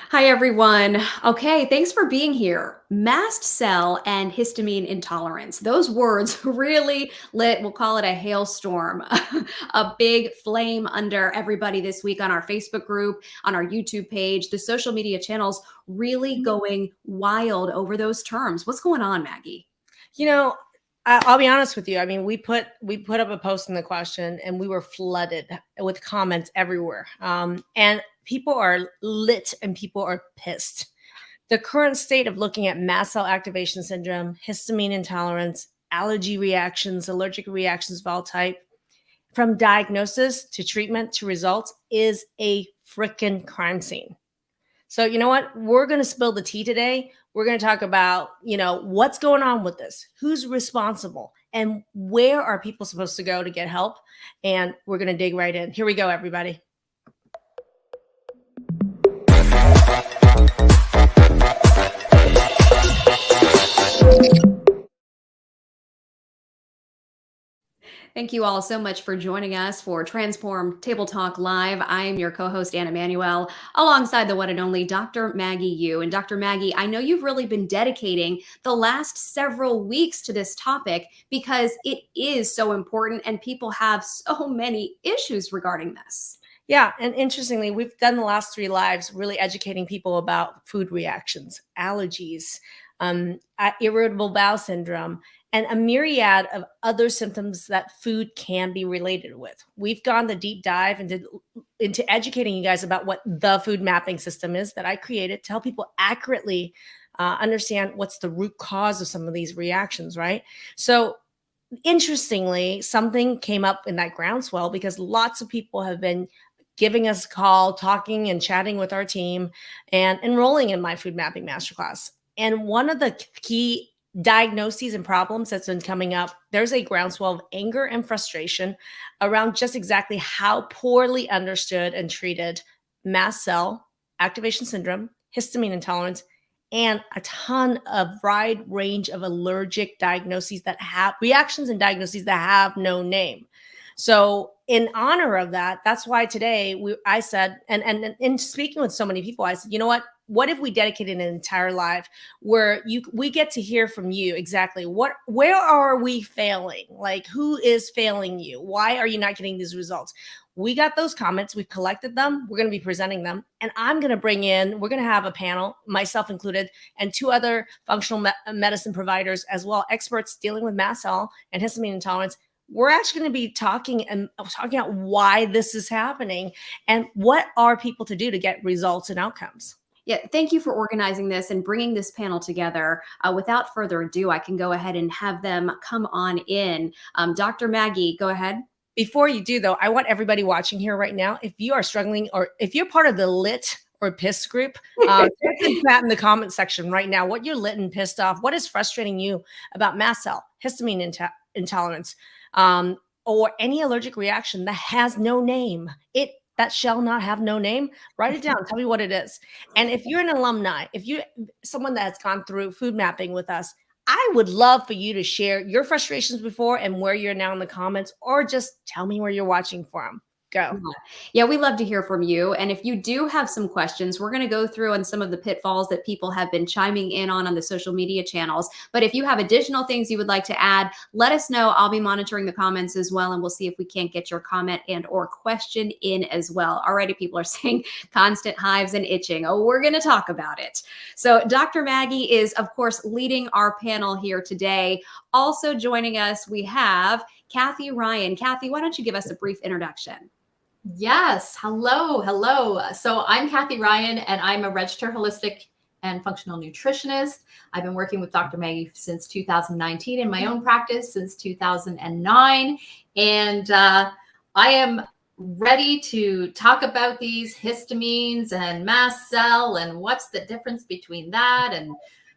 Hi, everyone. Okay, thanks for being here. Mast cell and histamine intolerance. Those words really lit, we'll call it a hailstorm, a big flame under everybody this week on our Facebook group, on our YouTube page, the social media channels really going wild over those terms. What's going on, Maggie? You know, I'll be honest with you. I mean, we put up a post in the question, and we were flooded with comments everywhere. And people are lit, and people are pissed. The current state of looking at mast cell activation syndrome, histamine intolerance, allergy reactions, allergic reactions of all type, from diagnosis to treatment to results, is a freaking crime scene. So, you know what? We're going to spill the tea today. We're going to talk about, what's going on with this, who's responsible, and where are people supposed to go to get help. And we're going to dig right in. Here we go, everybody. Thank you all so much for joining us for Transform Table Talk Live. I am your co-host, Anna Manuel, alongside the one and only Dr. Maggie Yu. And Dr. Maggie, I know you've really been dedicating the last several weeks to this topic because it is so important and people have so many issues regarding this. Yeah. And interestingly, we've done the last 3 lives really educating people about food reactions, allergies, irritable bowel syndrome, and a myriad of other symptoms that food can be related with. We've gone the deep dive into educating you guys about what the food mapping system is that I created to help people accurately understand what's the root cause of some of these reactions, right? So, interestingly, something came up in that groundswell because lots of people have been giving us a call, talking and chatting with our team, and enrolling in my food mapping masterclass. And one of the key diagnoses and problems that's been coming up, there's a groundswell of anger and frustration around just exactly how poorly understood and treated mast cell activation syndrome, histamine intolerance, and a ton of wide range of allergic diagnoses that have reactions and diagnoses that have no name. So, in honor of that, that's why today I said, and in speaking with so many people, I said, you know what? What if we dedicated an entire live where we get to hear from you exactly where are we failing? Like, who is failing you? Why are you not getting these results? We got those comments, we've collected them, we're going to be presenting them, and we're going to have a panel, myself included, and 2 other functional medicine providers as well, experts dealing with mast cell and histamine intolerance. We're actually going to be talking about why this is happening and what are people to do to get results and outcomes. Yeah, thank you for organizing this and bringing this panel together. Without further ado, I can go ahead and have them come on in. Dr. Maggie, go ahead. Before you do, though, I want everybody watching here right now, if you are struggling or if you're part of the lit or pissed group, type in that in the comment section right now, what you're lit and pissed off, what is frustrating you about mast cell, histamine intolerance, or any allergic reaction that has no name. That shall not have no name. Write it down. Tell me what it is. And if you're an alumni, if you someone that has gone through food mapping with us, I would love for you to share your frustrations before and where you're now in the comments, or just tell me where you're watching from. Go. Yeah, we love to hear from you. And if you do have some questions, we're going to go through on some of the pitfalls that people have been chiming in on the social media channels. But if you have additional things you would like to add, let us know. I'll be monitoring the comments as well, and we'll see if we can't get your comment and or question in as well. Already people are saying constant hives and itching. Oh, we're going to talk about it. So Dr. Maggie is, of course, leading our panel here today. Also joining us, we have Kathy Ryan. Kathy, why don't you give us a brief introduction? Yes. Hello. Hello. So I'm Kathy Ryan, and I'm a registered holistic and functional nutritionist. I've been working with Dr. Maggie since 2019 in my own practice since 2009. And I am ready to talk about these histamines and mast cell and what's the difference between that and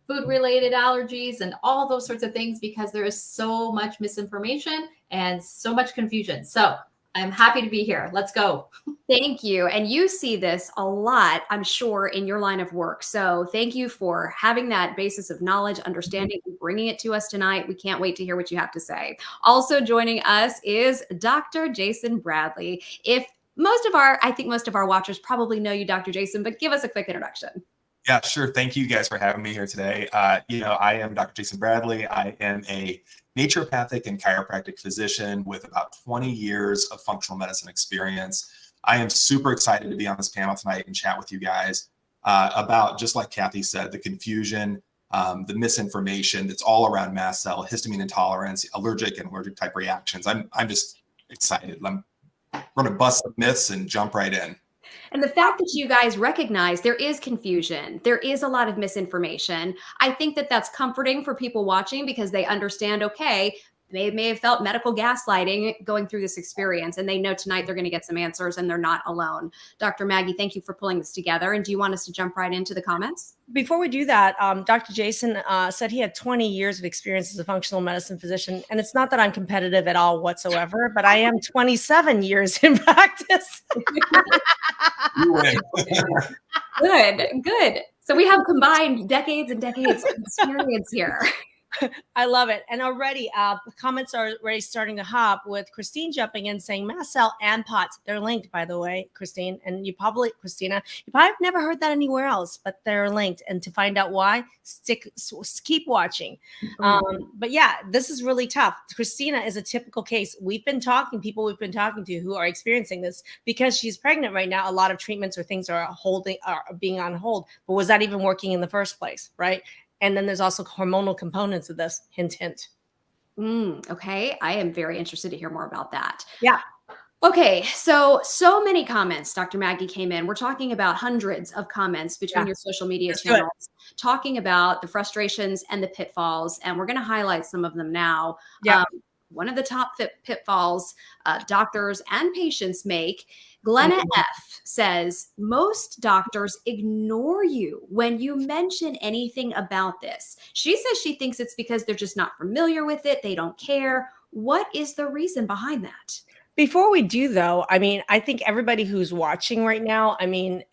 food related allergies and all those sorts of things, because there is so much misinformation and so much confusion. So I'm happy to be here. Let's go. Thank you. And you see this a lot, I'm sure, in your line of work. So thank you for having that basis of knowledge, understanding, and bringing it to us tonight. We can't wait to hear what you have to say. Also joining us is Dr. Jason Bradley. If I think most of our watchers probably know you, Dr. Jason, but give us a quick introduction. Yeah, sure. Thank you guys for having me here today. I am Dr. Jason Bradley. I am a naturopathic and chiropractic physician with about 20 years of functional medicine experience. I am super excited to be on this panel tonight and chat with you guys about, just like Kathy said, the confusion, the misinformation that's all around mast cell, histamine intolerance, allergic and allergic type reactions. I'm just excited. We're going to bust some myths and jump right in. And the fact that you guys recognize there is confusion, there is a lot of misinformation, I think that that's comforting for people watching because they understand, okay, they may have felt medical gaslighting going through this experience, and they know tonight they're going to get some answers and they're not alone. Dr. Maggie, thank you for pulling this together. And do you want us to jump right into the comments? Before we do that, Dr. Jason said he had 20 years of experience as a functional medicine physician. And it's not that I'm competitive at all whatsoever, but I am 27 years in practice. Good. So we have combined decades and decades of experience here. I love it. And already comments are already starting to hop with Christine jumping in saying mast cell and POTS. They're linked, by the way, Christine. And Christina, you probably have never heard that anywhere else, but they're linked. And to find out why, keep watching. But yeah, this is really tough. Christina is a typical case. People we've been talking to who are experiencing this because she's pregnant right now. A lot of treatments or things are being on hold. But was that even working in the first place, right? And then there's also hormonal components of this, hint, hint. Okay. I am very interested to hear more about that. Yeah. Okay. So many comments, Dr. Maggie, came in. We're talking about hundreds of comments between your social media channels, talking about the frustrations and the pitfalls. And we're going to highlight some of them now. Yeah. One of the top pitfalls doctors and patients make. Glenna F says, most doctors ignore you when you mention anything about this. She says she thinks it's because they're just not familiar with it. They don't care. What is the reason behind that? Before we do, though, I mean, I think everybody who's watching right now, I mean,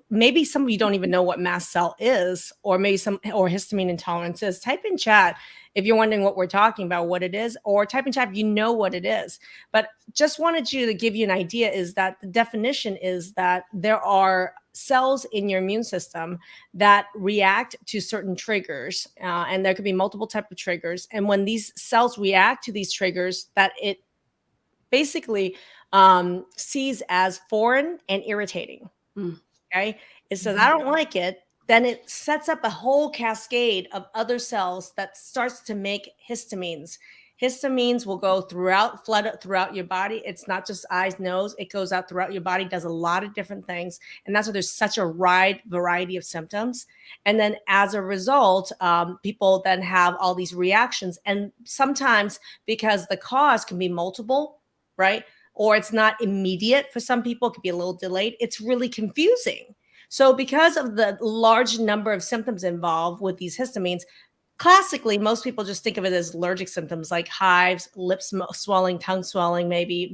maybe some of you don't even know what mast cell is, or maybe or histamine intolerance is, type in chat if you're wondering what we're talking about, what it is, or type in chat if you know what it is. But just wanted you to give you an idea is that the definition is that there are cells in your immune system that react to certain triggers, and there could be multiple types of triggers. And when these cells react to these triggers, that it basically sees as foreign and irritating. Okay. It says, I don't like it. Then it sets up a whole cascade of other cells that starts to make histamines. Histamines will go flood throughout your body. It's not just eyes, nose. It goes out throughout your body, does a lot of different things. And that's why there's such a wide variety of symptoms. And then as a result, people then have all these reactions. And sometimes because the cause can be multiple, right? Or it's not immediate for some people, it could be a little delayed. It's really confusing. So because of the large number of symptoms involved with these histamines, classically, most people just think of it as allergic symptoms like hives, lips swelling, tongue swelling, maybe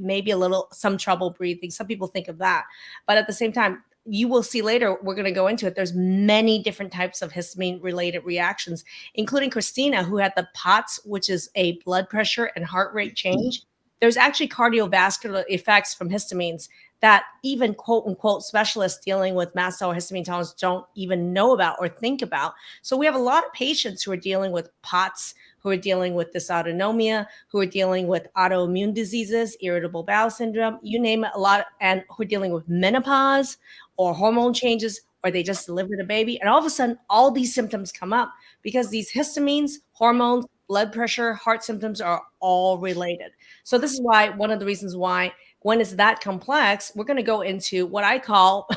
some trouble breathing. Some people think of that. But at the same time, you will see later, we're going to go into it. There's many different types of histamine related reactions, including Christina, who had the POTS, which is a blood pressure and heart rate change. There's actually cardiovascular effects from histamines that even quote unquote specialists dealing with mast cell or histamine intolerance don't even know about or think about. So we have a lot of patients who are dealing with POTS, who are dealing with dysautonomia, who are dealing with autoimmune diseases, irritable bowel syndrome, you name it, a lot, and who are dealing with menopause or hormone changes, or they just delivered a baby. And all of a sudden, all these symptoms come up because these histamines, hormones, blood pressure, heart symptoms are all related. So this is why, one of the reasons why, when it's that complex, we're going to go into what I call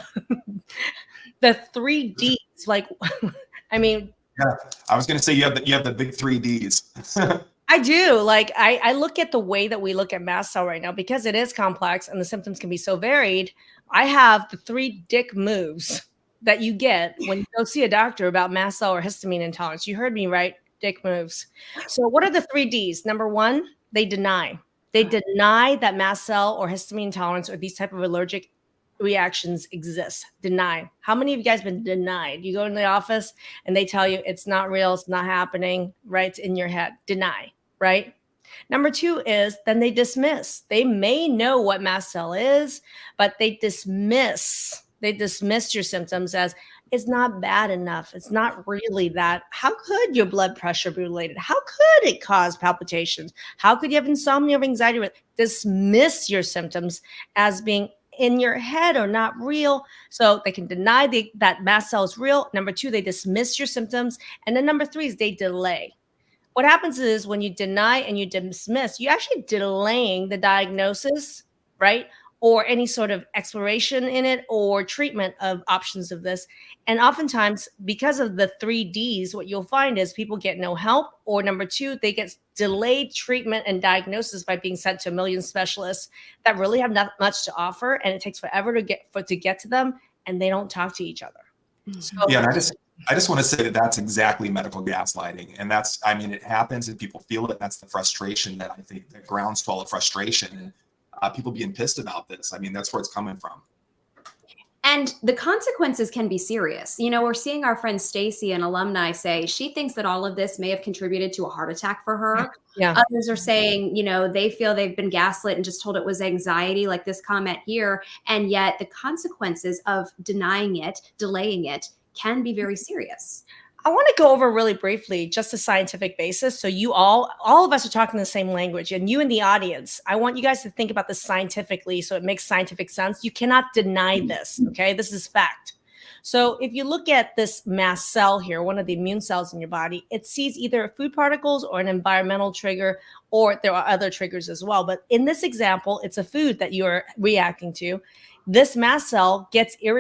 the 3 Ds. Like, I mean, yeah, I was going to say you have the big 3 Ds. I do. Like, I look at the way that we look at mast cell right now because it is complex and the symptoms can be so varied. I have the 3 dick moves that you get when you go see a doctor about mast cell or histamine intolerance. You heard me right. Dick moves. So what are the 3 Ds? Number 1, they deny. They deny that mast cell or histamine intolerance or these type of allergic reactions exist. Deny. How many of you guys been denied? You go in the office and they tell you it's not real, it's not happening, right? It's in your head. Deny, right? Number two is then they dismiss. They may know what mast cell is, but they dismiss your symptoms as it's not bad enough. It's not really that. How could your blood pressure be related? How could it cause palpitations? How could you have insomnia or anxiety? Dismiss your symptoms as being in your head or not real. So they can deny that mast cell is real. Number two, they dismiss your symptoms. And then number three is they delay. What happens is when you deny and you dismiss, you're actually delaying the diagnosis, right? Or any sort of exploration in it or treatment of options of this. And oftentimes, because of the 3Ds, what you'll find is people get no help, or number two, they get delayed treatment and diagnosis by being sent to a million specialists that really have not much to offer, and it takes forever to get to them, and they don't talk to each other. So, Yeah, and I just want to say that that's exactly medical gaslighting. And that's, I mean, it happens and people feel it. That's the frustration that I think, the groundswell of frustration and people being pissed about this. I mean, that's where it's coming from. And the consequences can be serious. You know, we're seeing our friend Stacy, an alumni, say she thinks that all of this may have contributed to a heart attack for her. yeah. Others are saying, you know, they feel they've been gaslit and just told it was anxiety, like this comment here. And yet the consequences of denying it, delaying it, can be very serious. I want to go over really briefly just a scientific basis. So you all of us are talking the same language, and you in the audience, I want you guys to think about this scientifically so it makes scientific sense. You cannot deny this, okay? This is fact. So if you look at this mast cell here, one of the immune cells in your body, it sees either food particles or an environmental trigger, or there are other triggers as well. But in this example, it's a food that you're reacting to. This mast cell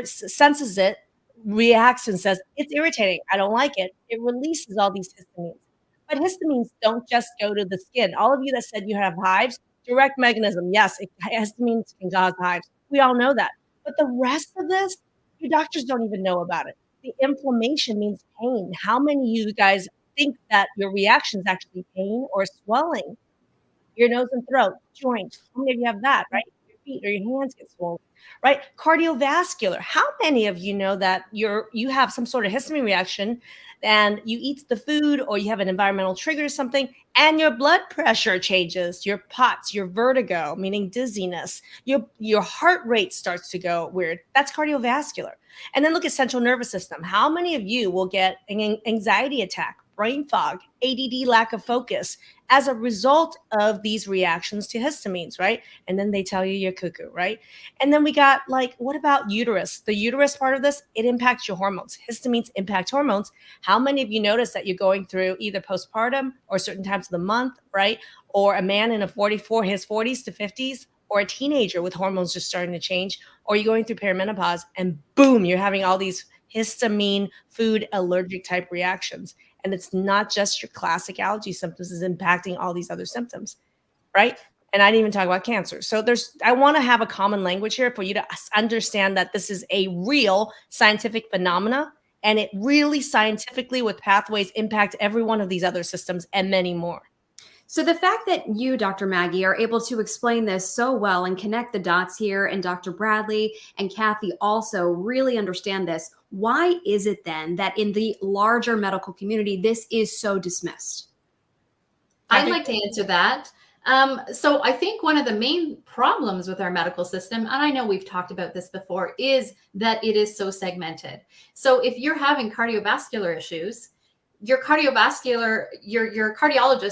senses it, reacts and says, it's irritating. I don't like it. It releases all these histamines. But histamines don't just go to the skin. All of you that said you have hives, direct mechanism. Yes, histamines can cause hives. We all know that. But the rest of this, your doctors don't even know about it. The inflammation means pain. How many of you guys think that your reaction is actually pain or swelling? Your nose and throat, joints. How many of you have that, right? Your feet or your hands get swollen. Right? Cardiovascular. How many of you know that you have some sort of histamine reaction and you eat the food or you have an environmental trigger or something and your blood pressure changes, your POTS, your vertigo, meaning dizziness, your heart rate starts to go weird. That's cardiovascular. And then look at central nervous system. How many of you will get an anxiety attack, brain fog, ADD, lack of focus as a result of these reactions to histamines, right? And then they tell you you're cuckoo, right? And then we got what about uterus? The uterus part of this, it impacts your hormones. Histamines impact hormones. How many of you notice that you're going through either postpartum or certain times of the month, right? Or a man in his 40s to 50s, or a teenager with hormones just starting to change, or you're going through perimenopause and boom, you're having all these histamine food allergic type reactions. And it's not just your classic allergy symptoms, is impacting all these other symptoms, right? And I didn't even talk about cancer. So I want to have a common language here for you to understand that this is a real scientific phenomena, and it really scientifically with pathways impact every one of these other systems and many more. So the fact that you, Dr. Maggie, are able to explain this so well and connect the dots here, and Dr. Bradley and Kathy also really understand this, why is it then that in the larger medical community, this is so dismissed? I'd like to answer that. So I think one of the main problems with our medical system, and I know we've talked about this before, is that it is so segmented. So if you're having cardiovascular issues, your cardiologist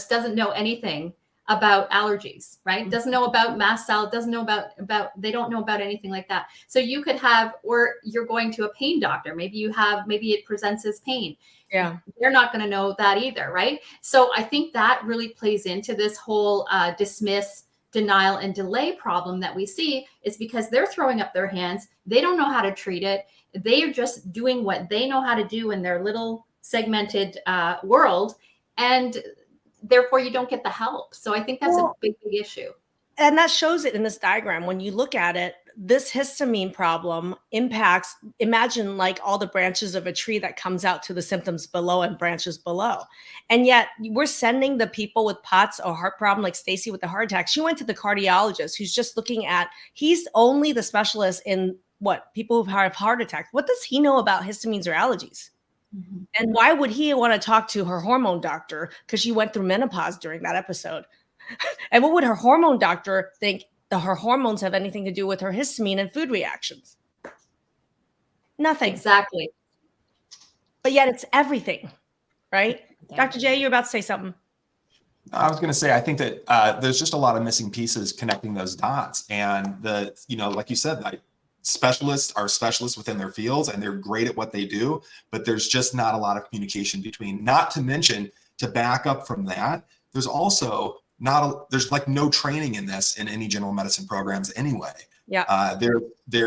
doesn't know anything about allergies, right? Doesn't know about mast cell, doesn't know about they don't know about anything like that. So you could have, or you're going to a pain doctor. Maybe it presents as pain. Yeah. They're not going to know that either, right? So I think that really plays into this whole dismiss, denial, and delay problem that we see, is because they're throwing up their hands. They don't know how to treat it. They are just doing what they know how to do in their little segmented world, and therefore you don't get the help. So I think that's a big issue. And that shows it in this diagram. When you look at it, this histamine problem impacts, imagine all the branches of a tree that comes out to the symptoms below and branches below. And yet we're sending the people with POTS or heart problem, like Stacy with the heart attack. She went to the cardiologist who's just looking at, he's only the specialist in people who have heart attacks. What does he know about histamines or allergies? Mm-hmm. And why would he want to talk to her hormone doctor? Because she went through menopause during that episode. And what would her hormone doctor think that her hormones have anything to do with her histamine and food reactions? Nothing. Exactly. But yet it's everything, right? Dr. J, you're about to say something. I was going to say, I think that there's just a lot of missing pieces connecting those dots. And like you said, like specialists are specialists within their fields and they're great at what they do, but there's just not a lot of communication between, not to mention, to back up from that, there's also there's like no training in this in any general medicine programs anyway. Yeah.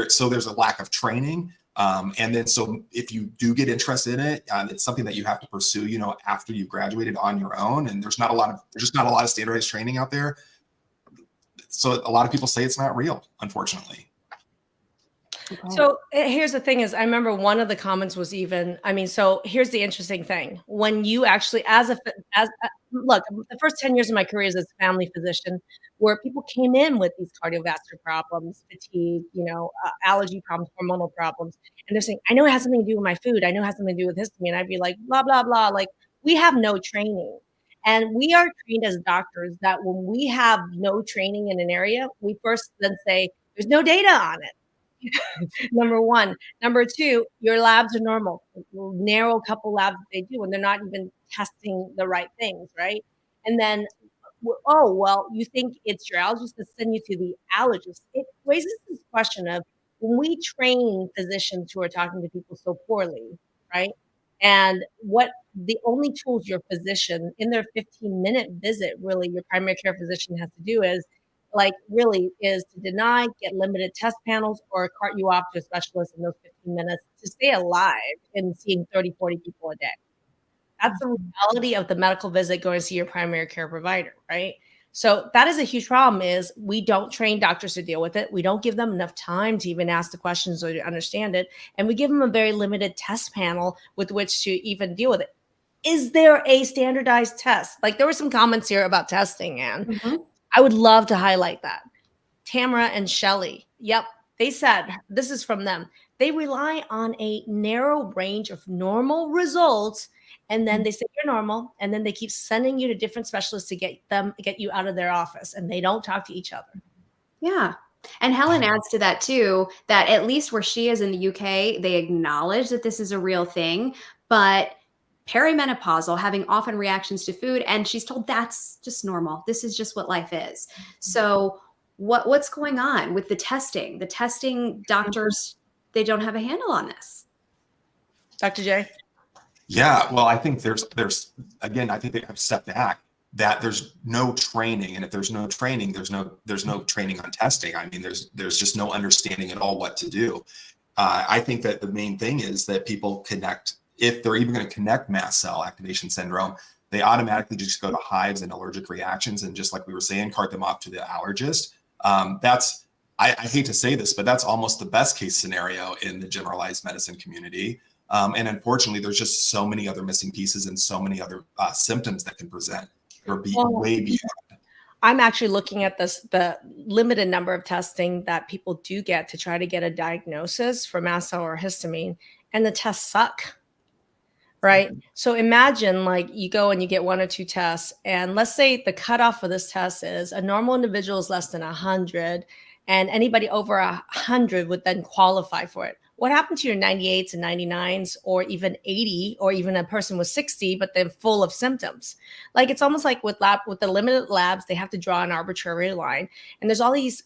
So there's a lack of training. And then, so if you do get interested in it, it's something that you have to pursue, after you've graduated on your own. And there's just not a lot of standardized training out there. So a lot of people say it's not real, unfortunately. So here's the thing is, I remember one of the comments was even, so here's the interesting thing. When you actually, look, the first 10 years of my career as a family physician, where people came in with these cardiovascular problems, fatigue, allergy problems, hormonal problems, and they're saying, I know it has something to do with my food. I know it has something to do with histamine. I'd be like, blah, blah, blah. Like, we have no training. And we are trained as doctors that when we have no training in an area, we first then say, there's no data on it. Number one. Number two, your labs are normal. Narrow couple labs that they do, and they're not even testing the right things, right? And then, oh, well, you think it's your allergist to send you to the allergist. It raises this question of when we train physicians who are talking to people so poorly, right? And what the only tools your physician in their 15-minute visit, really, your primary care physician has to do is to deny, get limited test panels, or cart you off to a specialist in those 15 minutes to stay alive and seeing 30, 40 people a day. That's the reality of the medical visit going to see your primary care provider, right? So that is a huge problem is we don't train doctors to deal with it. We don't give them enough time to even ask the questions or to understand it. And we give them a very limited test panel with which to even deal with it. Is there a standardized test? Like there were some comments here about testing, Anne. Mm-hmm. I would love to highlight that. Tamara and Shelley. Yep. They said, this is from them. They rely on a narrow range of normal results. And then they say you're normal. And then they keep sending you to different specialists to get you out of their office. And they don't talk to each other. Yeah. And Helen adds to that too, that at least where she is in the UK, they acknowledge that this is a real thing, but perimenopausal, having often reactions to food, and she's told that's just normal. This is just what life is. So what's going on with the testing? The testing doctors, they don't have a handle on this. Dr. J? Yeah, well, I think there's again, I think they have to step back that there's no training. And if there's no training, there's no training on testing. I mean, there's just no understanding at all what to do. I think that the main thing is that people connect. If they're even going to connect mast cell activation syndrome, they automatically just go to hives and allergic reactions. And just like we were saying, cart them off to the allergist. I hate to say this, but that's almost the best case scenario in the generalized medicine community. And unfortunately, there's just so many other missing pieces and so many other symptoms that can present or be way beyond. I'm actually looking at the limited number of testing that people do get to try to get a diagnosis for mast cell or histamine, and the tests suck. Right. So imagine like you go and you get one or two tests, and let's say the cutoff for this test is a normal individual is less than 100, and anybody over 100 would then qualify for it. What happened to your 98s and 99s, or even 80, or even a person with 60, but they're full of symptoms? Like it's almost like with the limited labs, they have to draw an arbitrary line, and there's all these,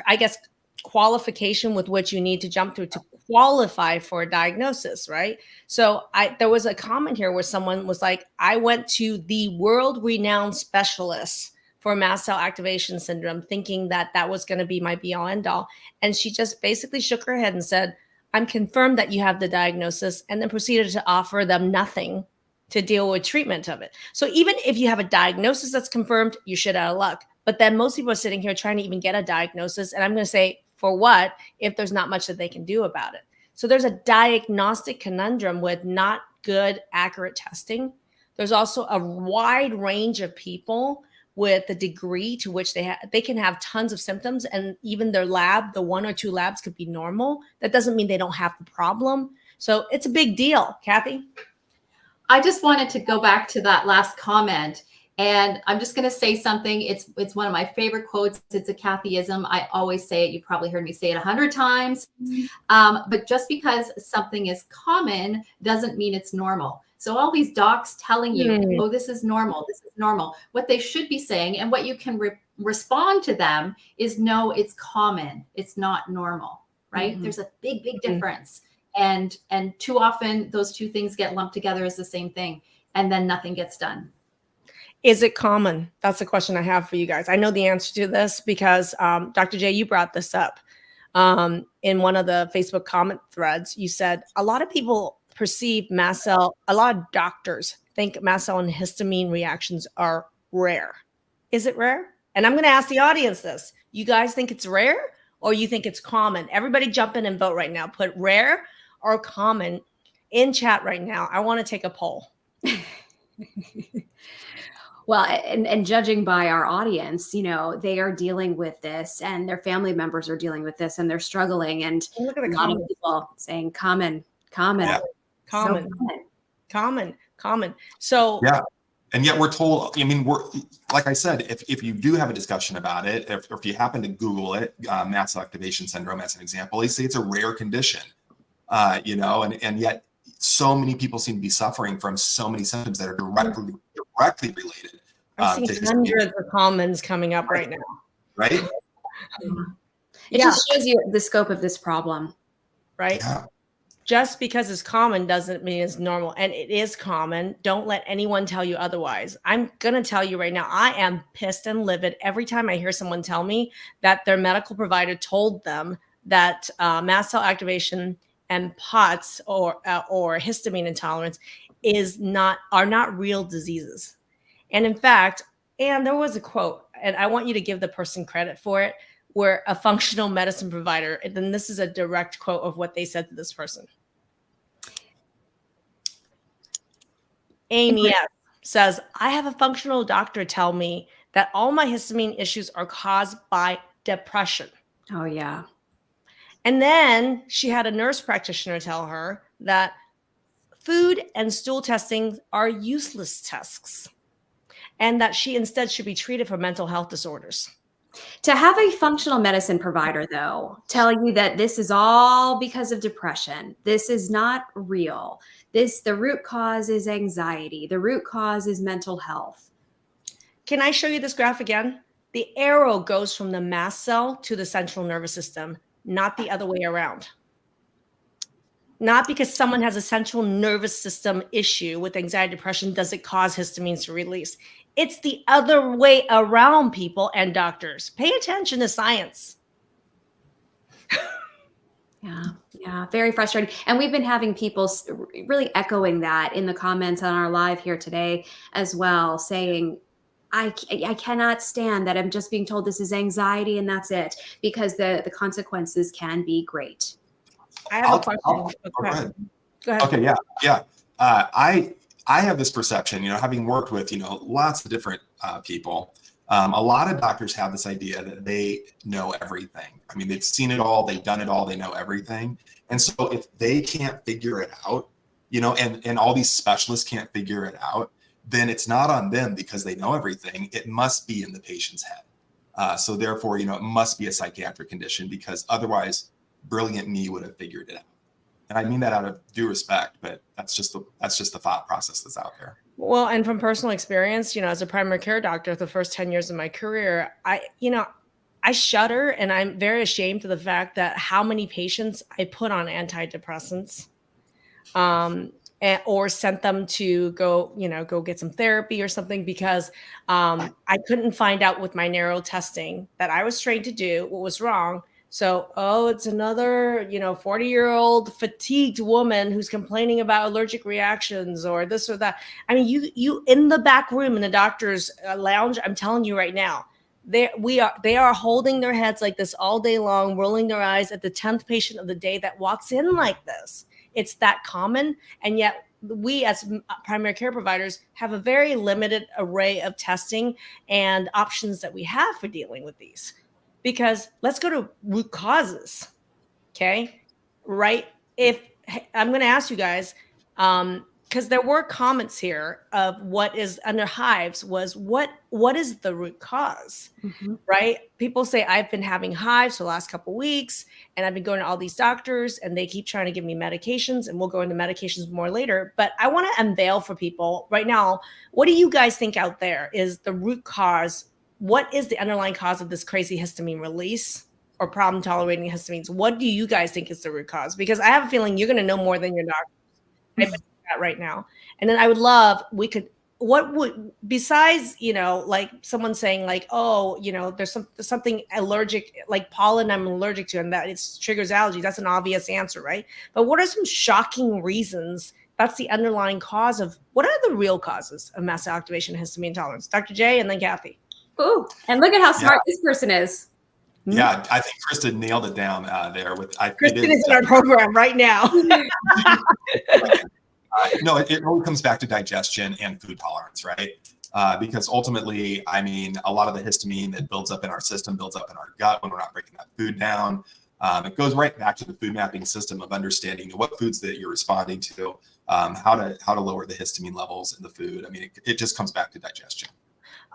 I guess, qualification with which you need to jump through to qualify for a diagnosis, right? So there was a comment here where someone was like, I went to the world-renowned specialist for mast cell activation syndrome, thinking that that was going to be my be-all end-all. And she just basically shook her head and said, I'm confirmed that you have the diagnosis, and then proceeded to offer them nothing to deal with treatment of it. So even if you have a diagnosis that's confirmed, you're shit out of luck. But then most people are sitting here trying to even get a diagnosis. And I'm going to say, for what, if there's not much that they can do about it? So there's a diagnostic conundrum with not good, accurate testing. There's also a wide range of people with the degree to which they can have tons of symptoms, and even their lab, the one or two labs, could be normal. That doesn't mean they don't have the problem. So it's a big deal. Kathy? I just wanted to go back to that last comment. And I'm just going to say something. It's one of my favorite quotes. It's a Kathyism. I always say it. You probably heard me say it 100 times. But just because something is common doesn't mean it's normal. So all these docs telling you, oh, this is normal. This is normal. What they should be saying, and what you can respond to them is, no, it's common. It's not normal, right? There's a big, big difference. And too often those two things get lumped together as the same thing, and then nothing gets done. Is it common? That's the question I have for you guys. I know the answer to this because Dr. J, you brought this up in one of the Facebook comment threads. You said a lot of people perceive mast cell, a lot of doctors think mast cell and histamine reactions are rare. Is it rare? And I'm going to ask the audience this. You guys think it's rare or you think it's common? Everybody jump in and vote right now. Put rare or common in chat right now. I want to take a poll. Well, and judging by our audience, you know, they are dealing with this and their family members are dealing with this and they're struggling. And look at the a lot of people saying common. Yeah. Common. So yeah. And yet we're told, I mean, we're, like I said, if you do have a discussion about it, if you happen to Google it, mast cell activation syndrome as an example, they say it's a rare condition, you know, and yet so many people seem to be suffering from so many symptoms that are directly related. I'm seeing hundreds of comments coming up right now. Right? It just shows you the scope of this problem. Right? Yeah. Just because it's common doesn't mean it's normal. And it is common. Don't let anyone tell you otherwise. I'm going to tell you right now, I am pissed and livid every time I hear someone tell me that their medical provider told them that mast cell activation and POTS or histamine intolerance are not real diseases. And in fact, and there was a quote, and I want you to give the person credit for it, where a functional medicine provider, and then this is a direct quote of what they said to this person. Amy S. says, I have a functional doctor tell me that all my histamine issues are caused by depression. Oh, yeah. And then she had a nurse practitioner tell her that food and stool testing are useless tests and that she instead should be treated for mental health disorders. To have a functional medicine provider, though, tell you that this is all because of depression, this is not real. The root cause is anxiety. The root cause is mental health. Can I show you this graph again? The arrow goes from the mast cell to the central nervous system, not the other way around. Not because someone has a central nervous system issue with anxiety, depression, does it cause histamines to release. It's the other way around, people and doctors. Pay attention to science. Yeah, very frustrating. And we've been having people really echoing that in the comments on our live here today as well, saying, I cannot stand that I'm just being told this is anxiety and that's it, because the consequences can be great. I have a question. Go ahead. Go ahead. Okay, yeah. I have this perception, you know, having worked with, you know, lots of different people, a lot of doctors have this idea that they know everything. I mean, they've seen it all, they've done it all, they know everything. And so if they can't figure it out, you know, and all these specialists can't figure it out, then it's not on them because they know everything. It must be in the patient's head. So therefore, you know, it must be a psychiatric condition because otherwise brilliant me would have figured it out. And I mean that out of due respect, but that's just the thought process that's out there. Well, and from personal experience, you know, as a primary care doctor, the first 10 years of my career, I shudder and I'm very ashamed of the fact that how many patients I put on antidepressants, or sent them to go get some therapy or something because I couldn't find out with my neuro testing that I was trained to do what was wrong. So, it's another, 40-year-old fatigued woman who's complaining about allergic reactions or this or that. I mean, you in the back room in the doctor's lounge, I'm telling you right now, they are holding their heads like this all day long, rolling their eyes at the 10th patient of the day that walks in like this. It's that common. And yet we as primary care providers have a very limited array of testing and options that we have for dealing with these. Because let's go to root causes, okay? Right? If I'm going to ask you guys, because there were comments here of what is under hives was what is the root cause, right? People say I've been having hives for the last couple of weeks and I've been going to all these doctors and they keep trying to give me medications, and we'll go into medications more later. But I want to unveil for people right now, what do you guys think out there is the root cause? What is the underlying cause of this crazy histamine release or problem tolerating histamines? What do you guys think is the root cause? Because I have a feeling you're going to know more than your doctor right now. And then I would love, what would, besides, like someone saying like, oh, there's something allergic, like pollen I'm allergic to, and that it triggers allergies. That's an obvious answer, right? But what are some shocking reasons that's the underlying cause of, what are the real causes of mast cell activation and histamine intolerance? Dr. J, and then Kathy. Oh, and look at how smart this person is. Yeah, I think Kristen nailed it down there. Kristen is in our program right now. No, it really comes back to digestion and food tolerance, right? Because ultimately, I mean, a lot of the histamine that builds up in our system builds up in our gut when we're not breaking that food down. It goes right back to the food mapping system of understanding what foods that you're responding to, how to lower the histamine levels in the food. I mean, it just comes back to digestion.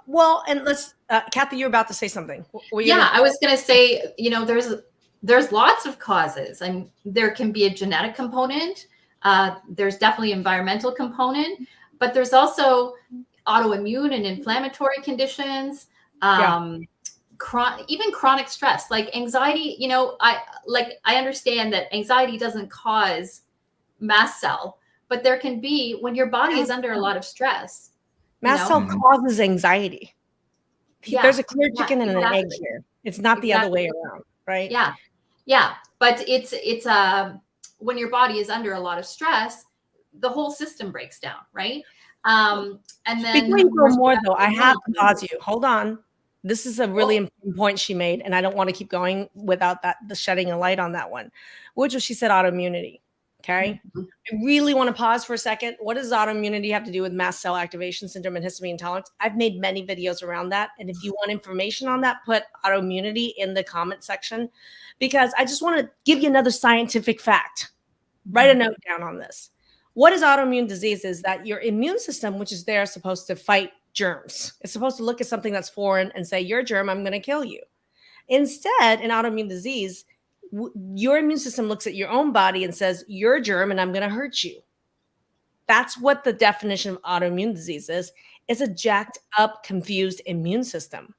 Well, and let's, Kathy, you're about to say something. I was going to say, there's lots of causes. I mean, there can be a genetic component. There's definitely environmental component, but there's also autoimmune and inflammatory conditions, even chronic stress, like anxiety. I understand that anxiety doesn't cause mast cell, but there can be when your body is under a lot of stress. Mast cell causes anxiety. Yeah, there's a clear chicken and an egg here. It's not the other way around, right? Yeah. But it's when your body is under a lot of stress, the whole system breaks down, right? And then before you go more though, I have to pause you. Hold on. This is a really important point she made, and I don't want to keep going without the shedding a light on that one, which was she said autoimmunity. Okay. I really want to pause for a second. What does autoimmunity have to do with mast cell activation syndrome and histamine intolerance? I've made many videos around that. And if you want information on that, put autoimmunity in the comment section, because I just want to give you another scientific fact. Write a note down on this. What is autoimmune disease is that your immune system, which is there, supposed to fight germs. It's supposed to look at something that's foreign and say, you're a germ, I'm going to kill you. Instead, in autoimmune disease, your immune system looks at your own body and says, you're a germ and I'm going to hurt you. That's what the definition of autoimmune disease is. It's a jacked up, confused immune system.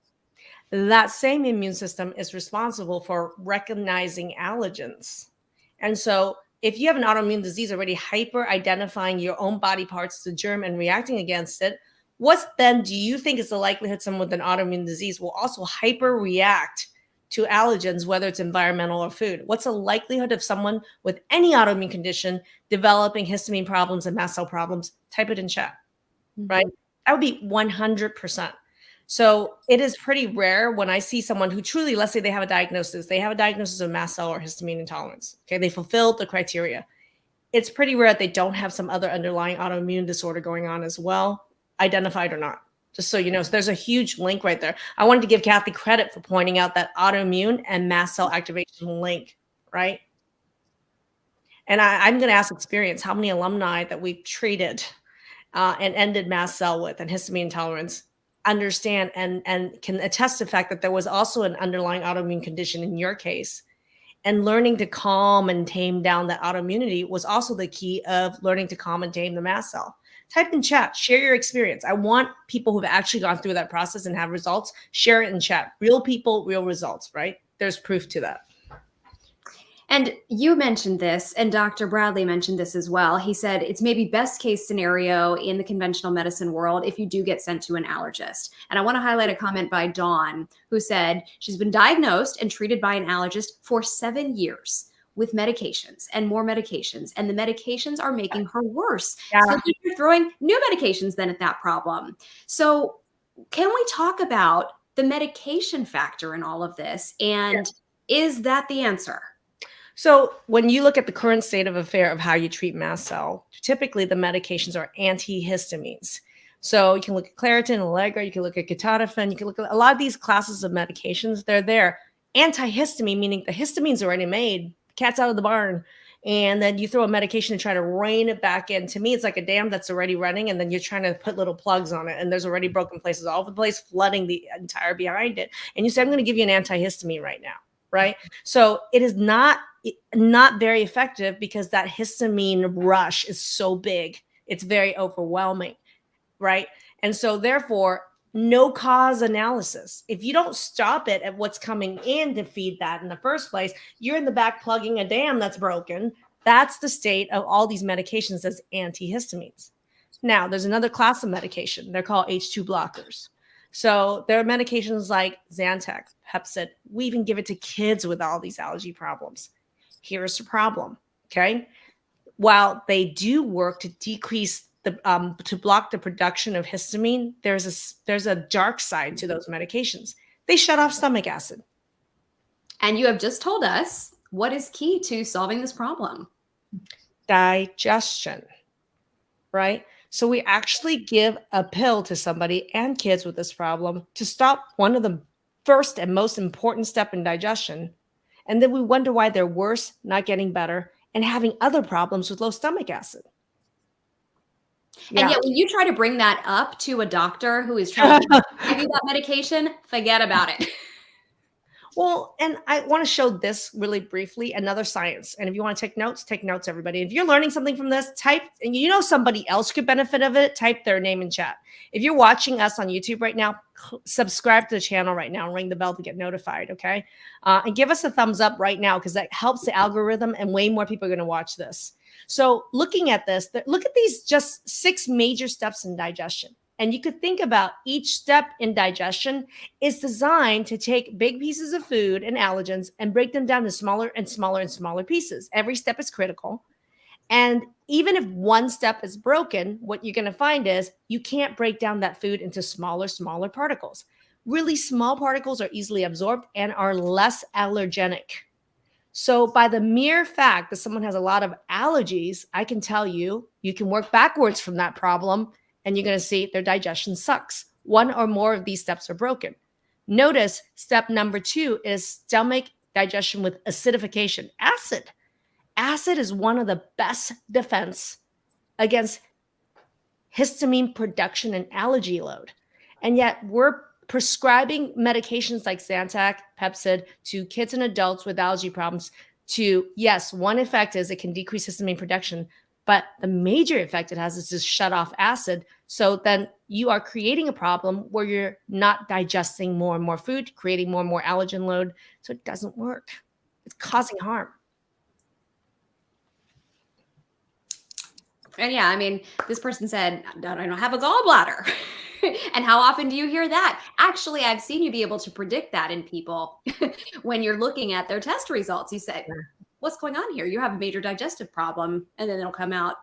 That same immune system is responsible for recognizing allergens. And so if you have an autoimmune disease already hyper identifying your own body parts as a germ and reacting against it, what then do you think is the likelihood someone with an autoimmune disease will also hyper react to allergens, whether it's environmental or food? What's the likelihood of someone with any autoimmune condition developing histamine problems and mast cell problems? Type it in chat, right? That would be 100%. So it is pretty rare when I see someone who truly, let's say they have a diagnosis of mast cell or histamine intolerance. Okay, they fulfilled the criteria. It's pretty rare that they don't have some other underlying autoimmune disorder going on as well, identified or not. Just so you know, so there's a huge link right there. I wanted to give Kathy credit for pointing out that autoimmune and mast cell activation link, right? And I'm going to ask experience, how many alumni that we've treated and ended mast cell with and histamine intolerance understand and can attest to the fact that there was also an underlying autoimmune condition in your case. And learning to calm and tame down that autoimmunity was also the key of learning to calm and tame the mast cell. Type in chat, share your experience. I want people who've actually gone through that process and have results, share it in chat. Real people, real results, right? There's proof to that. And you mentioned this, and Dr. Bradley mentioned this as well. He said it's maybe best case scenario in the conventional medicine world if you do get sent to an allergist. And I want to highlight a comment by Dawn, who said she's been diagnosed and treated by an allergist for 7 years with medications and more medications. And the medications are making her worse. Yeah. So you're throwing new medications then at that problem. So can we talk about the medication factor in all of this? And is that the answer? So when you look at the current state of affair of how you treat mast cell, typically the medications are antihistamines. So you can look at Claritin, Allegra, you can look at Ketotifen, you can look at a lot of these classes of medications. They're there. Antihistamine, meaning the histamine's already made, cat's out of the barn. And then you throw a medication to try to rein it back in. To me, it's like a dam that's already running, and then you're trying to put little plugs on it, and there's already broken places all over the place, flooding the entire behind it. And you say, I'm going to give you an antihistamine right now, right? So it is not very effective because that histamine rush is so big. It's very overwhelming, right? And so therefore, no cause analysis. If you don't stop it at what's coming in to feed that in the first place, you're in the back plugging a dam that's broken. That's the state of all these medications as antihistamines. Now, there's another class of medication. They're called H2 blockers. So there are medications like Zantac, Pepcid. We even give it to kids with all these allergy problems. Here's the problem, okay? While they do work to decrease to block the production of histamine, there's a dark side to those medications. They shut off stomach acid. And you have just told us what is key to solving this problem. Digestion, right? So we actually give a pill to somebody and kids with this problem to stop one of the first and most important step in digestion. And then we wonder why they're worse, not getting better, and having other problems with low stomach acid. And yet when you try to bring that up to a doctor who is trying to give you that medication, forget about it. Well, and I want to show this really briefly, another science. And if you want to take notes, everybody. If you're learning something from this, type, and you know somebody else could benefit of it, type their name in chat. If you're watching us on YouTube right now, subscribe to the channel right now and ring the bell to get notified, okay? And give us a thumbs up right now because that helps the algorithm and way more people are going to watch this. So looking at this, look at these just 6 major steps in digestion. And you could think about each step in digestion is designed to take big pieces of food and allergens and break them down to smaller and smaller and smaller pieces. Every step is critical. And even if one step is broken, what you're going to find is you can't break down that food into smaller particles. Really small particles are easily absorbed and are less allergenic. So by the mere fact that someone has a lot of allergies, I can tell you, you can work backwards from that problem and you're going to see their digestion sucks. One or more of these steps are broken. Notice step number 2 is stomach digestion with acidification. Acid. Acid is one of the best defense against histamine production and allergy load. And yet we're prescribing medications like Zantac, Pepcid to kids and adults with allergy problems to, yes, one effect is it can decrease histamine production, but the major effect it has is to shut off acid. So then you are creating a problem where you're not digesting more and more food, creating more and more allergen load. So it doesn't work. It's causing harm. And yeah, I mean, this person said, I don't have a gallbladder. And how often do you hear that? Actually, I've seen you be able to predict that in people when you're looking at their test results. You say, what's going on here? You have a major digestive problem. And then it'll come out,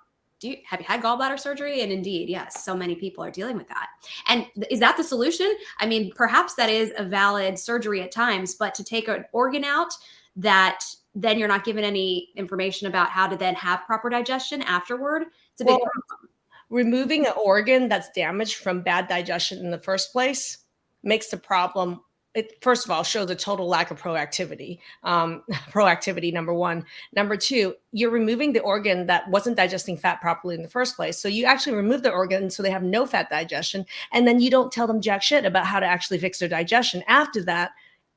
have you had gallbladder surgery? And indeed, yes, so many people are dealing with that. And is that the solution? I mean, perhaps that is a valid surgery at times, but to take an organ out that then you're not given any information about how to then have proper digestion afterward, it's a big problem. Removing an organ that's damaged from bad digestion in the first place makes the problem, it first of all shows a total lack of proactivity. Proactivity, number 1. Number 2, you're removing the organ that wasn't digesting fat properly in the first place. So you actually remove the organ so they have no fat digestion. And then you don't tell them jack shit about how to actually fix their digestion after that.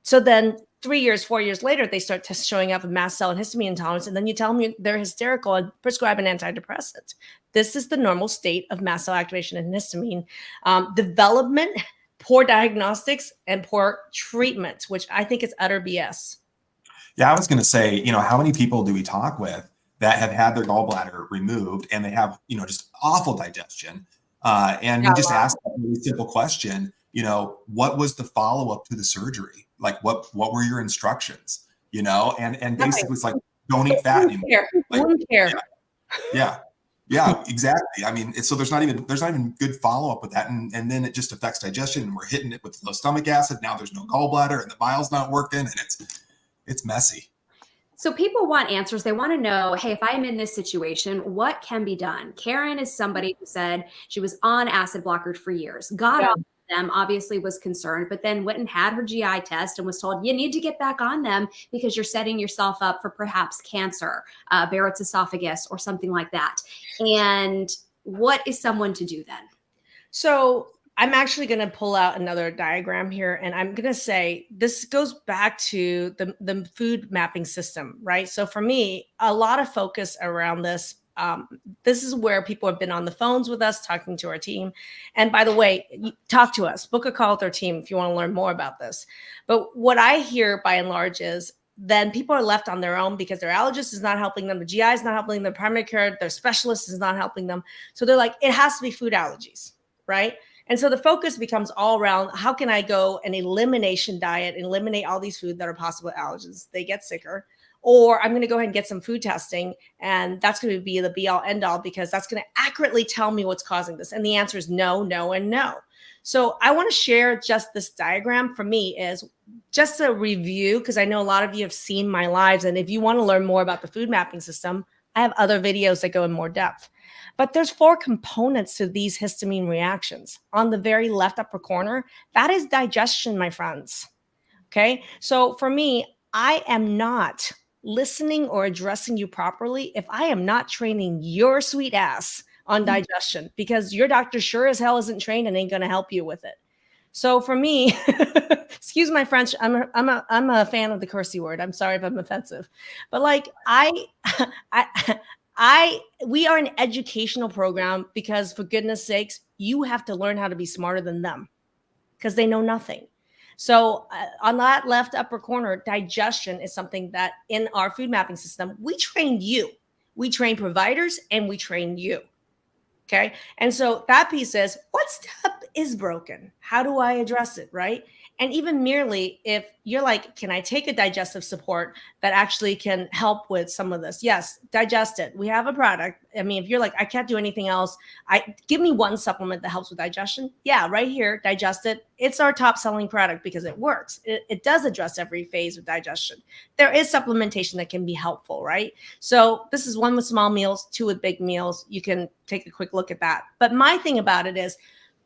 So then 3 years, 4 years later, they start showing up with mast cell and histamine intolerance. And then you tell them they're hysterical and prescribe an antidepressant. This is the normal state of mast cell activation and histamine development, poor diagnostics, and poor treatment, which I think is utter BS. Yeah, I was going to say, how many people do we talk with that have had their gallbladder removed and they have, just awful digestion? And we just ask a really simple question, what was the follow-up to the surgery? Like, what were your instructions? And basically it's like, don't eat fat anymore. Wouldn't care. Yeah, exactly. I mean, so there's not even good follow-up with that. And then it just affects digestion and we're hitting it with low stomach acid. Now there's no gallbladder and the bile's not working and it's messy. So people want answers. They want to know, hey, if I'm in this situation, what can be done? Karen is somebody who said she was on acid blockers for years, got off them, obviously was concerned, but then went and had her GI test and was told, you need to get back on them because you're setting yourself up for perhaps cancer, Barrett's esophagus or something like that. And what is someone to do then? So I'm actually going to pull out another diagram here, and I'm going to say this goes back to the food mapping system, right? So for me, a lot of focus around this. This is where people have been on the phones with us, talking to our team. And by the way, talk to us, book a call with our team if you want to learn more about this. But what I hear by and large is then people are left on their own because their allergist is not helping them, the GI is not helping them, primary care, their specialist is not helping them. So they're like, it has to be food allergies, right? And so the focus becomes all around how can I go an elimination diet and eliminate all these foods that are possible allergens? They get sicker. Or I'm going to go ahead and get some food testing, and that's going to be the be all end all because that's going to accurately tell me what's causing this. And the answer is no, no, and no. So I want to share just this diagram for me is just a review because I know a lot of you have seen my lives. And if you want to learn more about the food mapping system, I have other videos that go in more depth. But there's 4 components to these histamine reactions. On the very left upper corner, that is digestion, my friends. Okay. So for me, I am not listening or addressing you properly if I am not training your sweet ass on digestion because your doctor sure as hell isn't trained and ain't going to help you with it. So for me, excuse my French, I'm a fan of the cursey word. I'm sorry if I'm offensive, but like we are an educational program because for goodness sakes, you have to learn how to be smarter than them because they know nothing. So on that left upper corner, digestion is something that in our food mapping system, we train you. We train providers and we train you. Okay. And so that piece is what step is broken? How do I address it? Right. And even merely if you're like, can I take a digestive support that actually can help with some of this? Yes, digest it. We have a product. I mean, if you're like, I can't do anything else, give me one supplement that helps with digestion. Yeah, right here, digest it. It's our top selling product because it works. It does address every phase of digestion. There is supplementation that can be helpful, right? So this is 1 with small meals, 2 with big meals. You can take a quick look at that. But my thing about it is,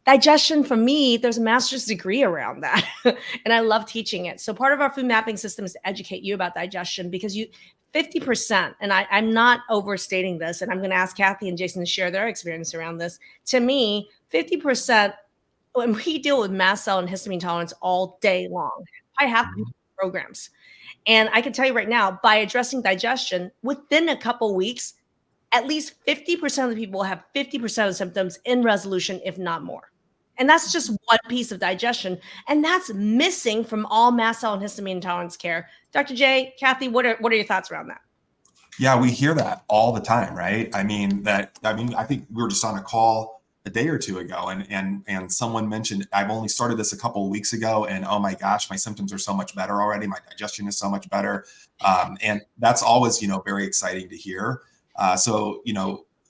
digestion for me, there's a master's degree around that. And I love teaching it. So part of our food mapping system is to educate you about digestion because 50%, and I'm not overstating this, and I'm going to ask Kathy and Jason to share their experience around this. To me, 50%, when we deal with mast cell and histamine tolerance all day long, I have programs. And I can tell you right now, by addressing digestion, within a couple weeks, at least 50% of the people will have 50% of the symptoms in resolution, if not more. And that's just one piece of digestion. And that's missing from all mast cell and histamine intolerance care. Dr. J, Kathy, what are your thoughts around that? Yeah, we hear that all the time, right? I think we were just on a call a day or 2 ago and someone mentioned, I've only started this a couple of weeks ago and oh my gosh, my symptoms are so much better already. My digestion is so much better. And that's always, very exciting to hear.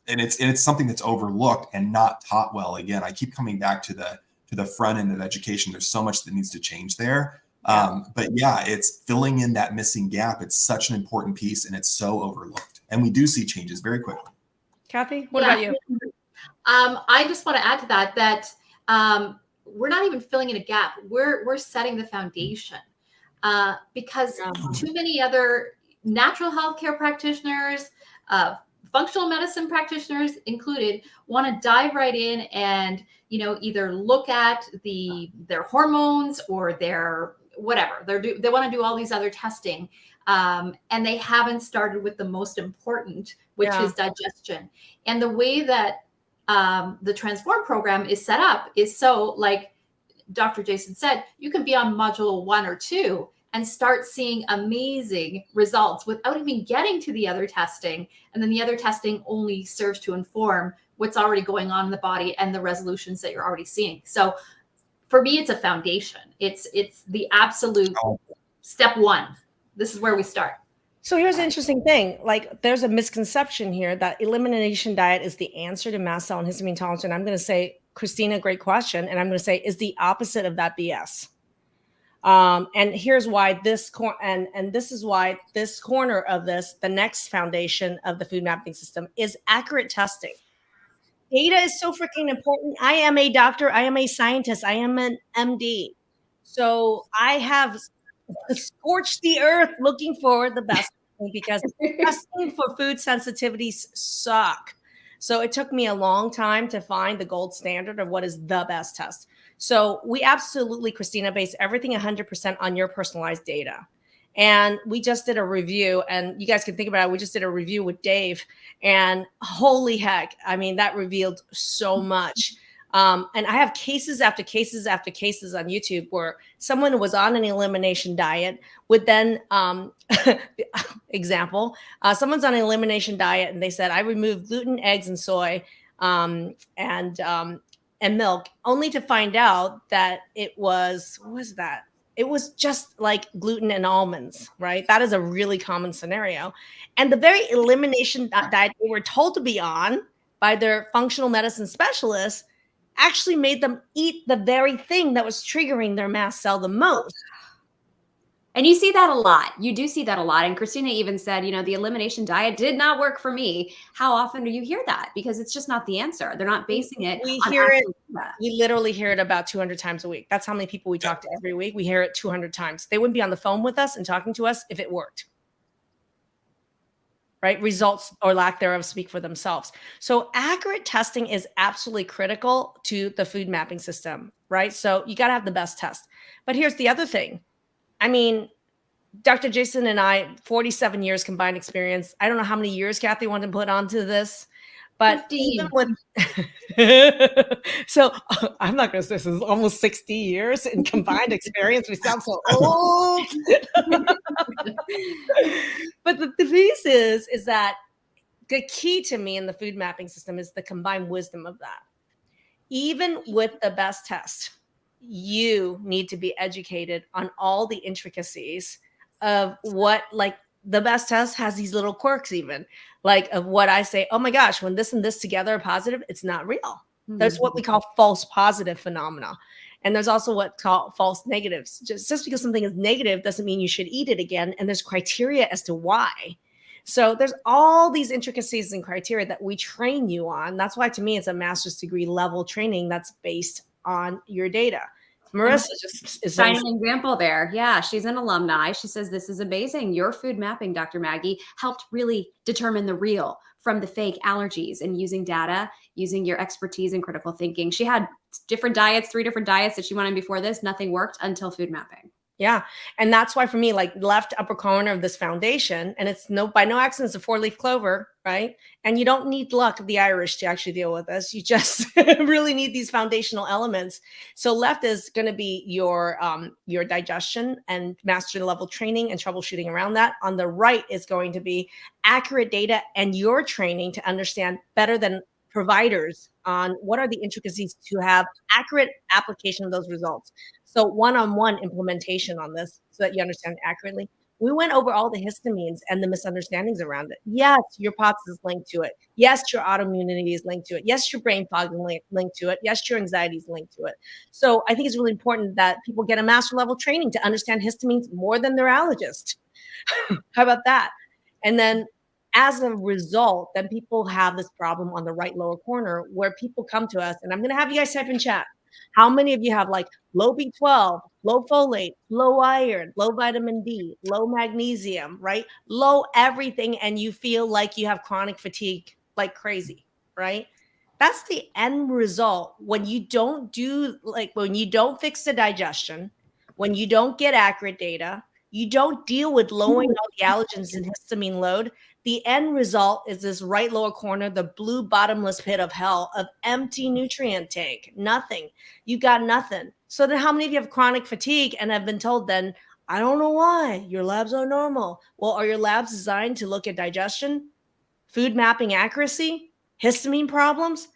And it's something that's overlooked and not taught well. Again, I keep coming back to the front end of education. There's so much that needs to change there. But yeah, it's filling in that missing gap. It's such an important piece and it's so overlooked. And we do see changes very quickly. Kathy, what about you? I just want to add to that we're not even filling in a gap. We're setting the foundation because too many other natural healthcare practitioners, functional medicine practitioners included, want to dive right in and either look at their hormones or their whatever they want to do all these other testing, and they haven't started with the most important, which is digestion. And the way that the Transform program is set up is so, like Dr. Jason said, you can be on module 1 or 2 and start seeing amazing results without even getting to the other testing. And then the other testing only serves to inform what's already going on in the body and the resolutions that you're already seeing. So for me, it's a foundation. It's the absolute step 1. This is where we start. So here's an interesting thing. Like there's a misconception here that elimination diet is the answer to mast cell and histamine intolerance. And I'm going to say, Christina, great question. And I'm going to say is the opposite of that BS. And here's why this is why this corner of this, the next foundation of the food mapping system, is accurate testing. Data is so freaking important. I am a doctor. I am a scientist. I am an MD. So I have scorched the earth looking for the best because testing for food sensitivities suck. So it took me a long time to find the gold standard of what is the best test. So we absolutely, Christina, base everything 100% on your personalized data. And we just did a review, and you guys can think about it. We just did a review with Dave, and holy heck, I mean, that revealed so much. And I have cases after cases after cases on YouTube where someone was on an elimination diet would then, someone's on an elimination diet and they said, I removed gluten, eggs, and soy, and milk, only to find out that it was, what was that? It was just like gluten and almonds, right? That is a really common scenario. And the very elimination diet they were told to be on by their functional medicine specialists actually made them eat the very thing that was triggering their mast cell the most. And you see that a lot. You do see that a lot. And Christina even said, the elimination diet did not work for me. How often do you hear that? Because it's just not the answer. They're not basing it on hear it. data. We literally hear it about 200 times a week. That's how many people we talk to every week. We hear it 200 times. They wouldn't be on the phone with us and talking to us if it worked. Right? Results or lack thereof speak for themselves. So accurate testing is absolutely critical to the food mapping system, right? So you got to have the best test. But here's the other thing. I mean, Dr. Jason and I, 47 years combined experience. I don't know how many years Kathy wanted to put onto this, but 15. even with, so I'm not going to say this is almost 60 years in combined experience. We sound so old. But the piece is that the key to me in the food mapping system is the combined wisdom of that. Even with the best test, you need to be educated on all the intricacies of what, like, the best test has these little quirks, even like of what I say, oh my gosh, when this and this together are positive, it's not real. Mm-hmm. There's what we call false positive phenomena. And there's also what's called false negatives. Just because something is negative doesn't mean you should eat it again. And there's criteria as to why. So there's all these intricacies and criteria that we train you on. That's why, to me, it's a master's degree level training that's based on your data. Marissa just is an example there. Yeah, she's an alumni. She says, this is amazing. Your food mapping, Dr. Maggie, helped really determine the real from the fake allergies, and using data, using your expertise in critical thinking. She had different diets, 3 different diets that she went on before this. Nothing worked until food mapping. Yeah. And that's why, for me, like, left upper corner of this foundation, and it's by no accident, it's a 4-leaf clover, right? And you don't need luck of the Irish to actually deal with this. You just really need these foundational elements. So left is going to be your digestion and master level training and troubleshooting around that. On the right is going to be accurate data and your training to understand better than providers on what are the intricacies to have accurate application of those results. So one-on-one implementation on this so that you understand accurately. We went over all the histamines and the misunderstandings around it. Yes, your POTS is linked to it. Yes, your autoimmunity is linked to it. Yes, your brain fog is linked to it. Yes, your anxiety is linked to it. So I think it's really important that people get a master level training to understand histamines more than their allergist. How about that? And then as a result, then people have this problem on the right lower corner where people come to us, and I'm going to have you guys type in chat. How many of you have like low B12, low folate, low iron, low vitamin D, low magnesium, right? Low everything, and you feel like you have chronic fatigue like crazy, right? That's the end result when you don't when you don't fix the digestion, when you don't get accurate data, you don't deal with lowering all the allergens and histamine load. The end result is this right lower corner, the blue bottomless pit of hell of empty nutrient tank. Nothing. You got nothing. So then how many of you have chronic fatigue and have been told then, I don't know why, your labs are normal. Well, are your labs designed to look at digestion, food mapping accuracy, histamine problems?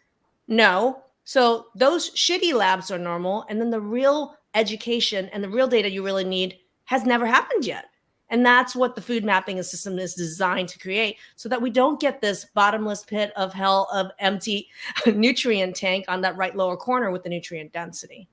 No. So those shitty labs are normal. And then the real education and the real data you really need has never happened yet. And that's what the food mapping system is designed to create, so that we don't get this bottomless pit of hell of empty nutrient tank on that right lower corner with the nutrient density.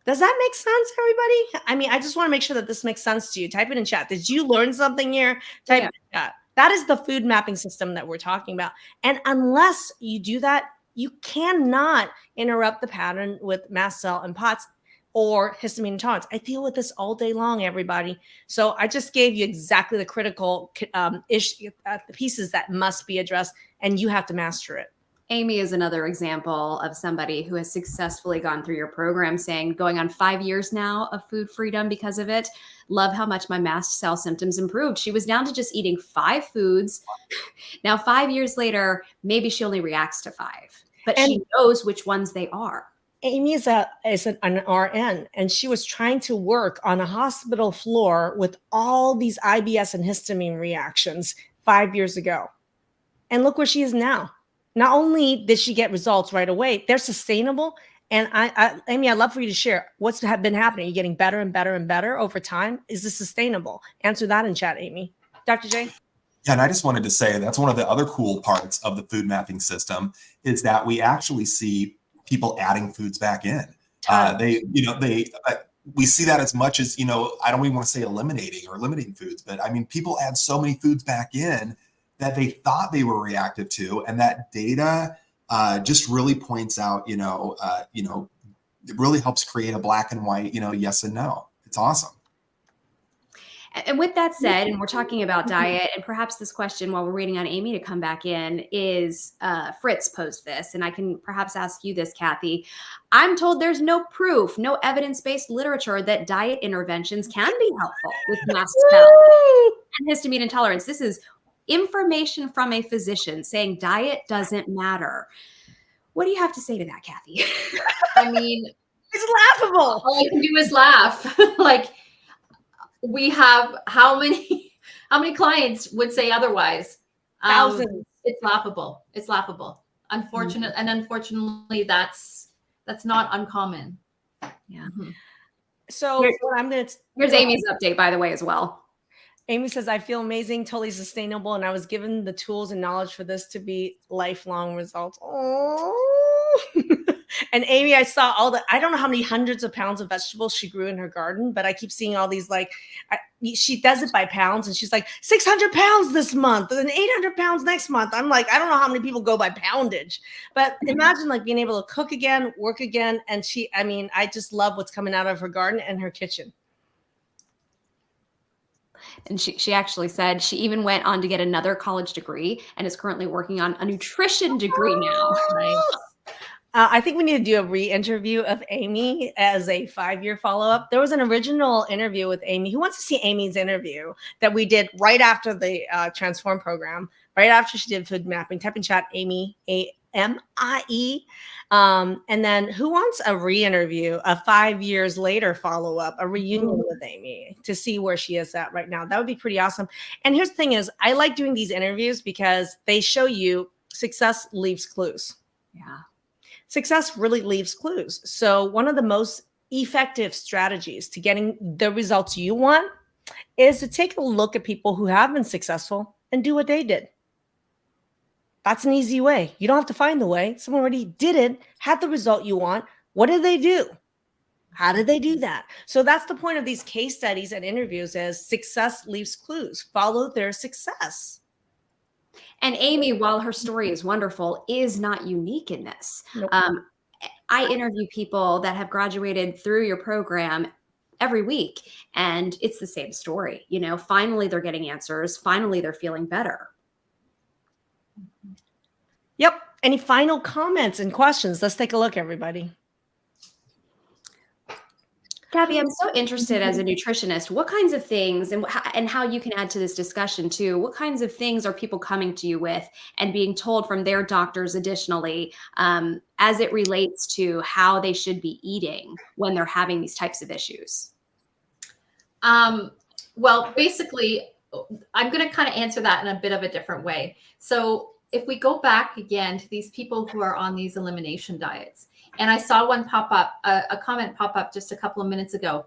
Does that make sense, everybody? I mean, I just want to make sure that this makes sense to you. Type it in chat. Did you learn something here? Type it in chat. That is the food mapping system that we're talking about. And unless you do that, You cannot interrupt the pattern with mast cell and POTS or histamine intolerance. I deal with this all day long, everybody. So I just gave you exactly the critical the pieces that must be addressed, and you have to master it. Amy is another example of somebody who has successfully gone through your program, saying going on 5 years now of food freedom because of it. Love how much my mast cell symptoms improved. She was down to just eating 5 foods. Now, 5 years later, maybe she only reacts to 5, but she knows which ones they are. Amy is an RN, and she was trying to work on a hospital floor with all these IBS and histamine reactions 5 years ago. And look where she is now. Not only did she get results right away, they're sustainable. And Amy, I'd love for you to share what's been happening. Are you getting better and better and better over time? Is this sustainable? Answer that in chat, Amy. Dr. J? Yeah, and I just wanted to say that's one of the other cool parts of the food mapping system is that we actually see people adding foods back in. We see that as much as, I don't even want to say eliminating or limiting foods, but I mean, people add so many foods back in that they thought they were reactive to, and that data just really points out, it really helps create a black and white, yes and no. It's awesome. And with that said, and we're talking about diet, and perhaps this question while we're waiting on Amy to come back in is Fritz posed this, and I can perhaps ask you this, Kathy. I'm told there's no proof, no evidence-based literature that diet interventions can be helpful with mast cell and histamine intolerance. This is information from a physician saying diet doesn't matter. What do you have to say to that, Kathy? I mean, it's laughable. All I can do is laugh. Like, we have how many clients would say otherwise? Thousands. It's laughable. It's laughable. Unfortunately, that's not uncommon. Yeah. So here's Amy's update, by the way, as well. Amy says, I feel amazing, totally sustainable, and I was given the tools and knowledge for this to be lifelong results. Oh. And Amy, I saw I don't know how many hundreds of pounds of vegetables she grew in her garden, but I keep seeing all these, she does it by pounds, and she's like, 600 pounds this month and 800 pounds next month. I'm like, I don't know how many people go by poundage, but imagine being able to cook again, work again. And I just love what's coming out of her garden and her kitchen. And she actually said she even went on to get another college degree and is currently working on a nutrition degree now. Right? I think we need to do a re-interview of Amy as a 5-year follow-up. There was an original interview with Amy. Who wants to see Amy's interview that we did right after the Transform program, right after she did food mapping? Type in chat, Amy, AMIE. And then who wants a re-interview, a 5 years later follow-up, a reunion with Amy to see where she is at right now? That would be pretty awesome. And here's the thing is, I like doing these interviews because they show you success leaves clues. Yeah. Success really leaves clues. So one of the most effective strategies to getting the results you want is to take a look at people who have been successful and do what they did. That's an easy way. You don't have to find the way. Someone already did it, had the result you want. What did they do? How did they do that? So that's the point of these case studies and interviews, is success leaves clues. Follow their success. And Amy, while her story is wonderful, is not unique in this. Nope. I interview people that have graduated through your program every week, and it's the same story. Finally they're getting answers. Finally they're feeling better. Yep. Any final comments and questions? Let's take a look, everybody. Kathy, I'm so interested as a nutritionist, what kinds of things, and how you can add to this discussion too, what kinds of things are people coming to you with and being told from their doctors additionally, as it relates to how they should be eating when they're having these types of issues? Well, basically, I'm going to kind of answer that in a bit of a different way. So if we go back again to these people who are on these elimination diets, and I saw one pop up, a comment pop up just a couple of minutes ago